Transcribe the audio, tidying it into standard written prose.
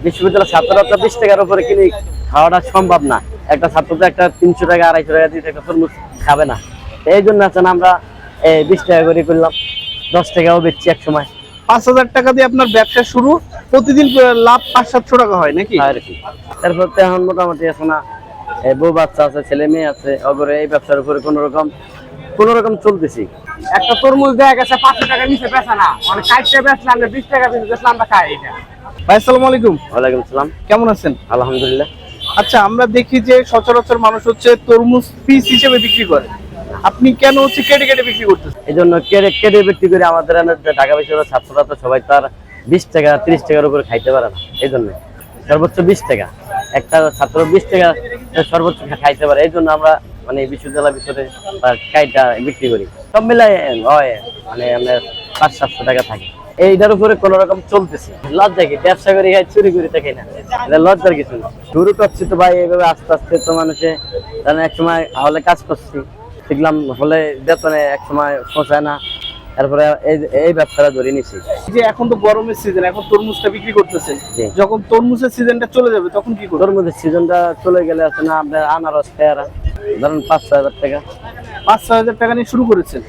বিশ্ববিদ্যালয়ের ছাত্ররা তো 20 টাকার উপরে কিনে খাওয়াটা সম্ভব না। একটা ছাত্র তো একটা 300 টাকা 250 টাকা দিয়ে একটা তরমুজ খাবে না। এই জন্য আছেন আমরা 20 টাকা করে করলাম, 10 টাকাও বেচছি এক সময়। 5,000 টাকা দিয়ে আপনার ব্যবসা শুরু, প্রতিদিন লাভ 500-700 টাকা হয় নাকি? আর কি তারপর তো এখন মোটামুটি আছে না, বউ বাচ্চা আছে, ছেলে মেয়ে আছে, অগরে এই ব্যবসার উপরে কোন রকম চলতেছি। একটা তরমুজ দেখা গেছে 500 টাকা নিচে বেচা না, মানে 60 টাকা বেচলাম, আমরা 20 টাকা বেচলাম, আমরা খাই এটা। ভাই আসসালামু আলাইকুম, ওয়ালাইকুম সালাম। কেমন আছেন? আলহামদুলিল্লাহ। আচ্ছা, আমরা দেখি যে সচরাচর মানুষ হচ্ছে তরমুজ পিস হিসেবে বিক্রি করে, আপনি কেন হচ্ছে কেটে কেটে বিক্রি করতেছেন? এই জন্য কেটে বিক্রি করে আমাদের ঢাকা বিশ্ববিদ্যালয়ের ছাত্ররা তো সবাই তার 20 টাকা 30 টাকার উপরে খাইতে পারে না। এই জন্য সর্বোচ্চ 20 টাকা, একটা ছাত্র 20 টাকা সর্বোচ্চ খাইতে পারে। এই জন্য আমরা মানে বিশ্ববিদ্যালয়ের ভিতরে কাইটা বিক্রি করি। সব মিলাই হয় মানে আমরা 500-700 টাকা থাকে। এইটার উপরে কোন রকম চলতেছে। লজ্জা কি, ব্যবসা করি খাই, চুরি করি তো খাই না, এটা লজ্জার কিছু না। শুরু করছি তো ভাই এইভাবে আস্তে আস্তে, তো মানুষে এক সময় হলে কাজ করছি, শিখলাম, হলে বেতনে এক সময় পৌঁছায় না, তারপরে এই ব্যবসাটা ধরে নিছি। যে এখন তো গরমের সিজন, এখন তরমুজটা বিক্রি করতেছেন, জি। যখন তরমুজের সিজনটা চলে যাবে তখন কি করবেন? তরমুজের সিজনটা চলে গেলে আছে না, আপনার আনারস পেয়ারা ধরেন 5-6 হাজার টাকা। 5-6 হাজার টাকা নিয়ে শুরু করেছেন।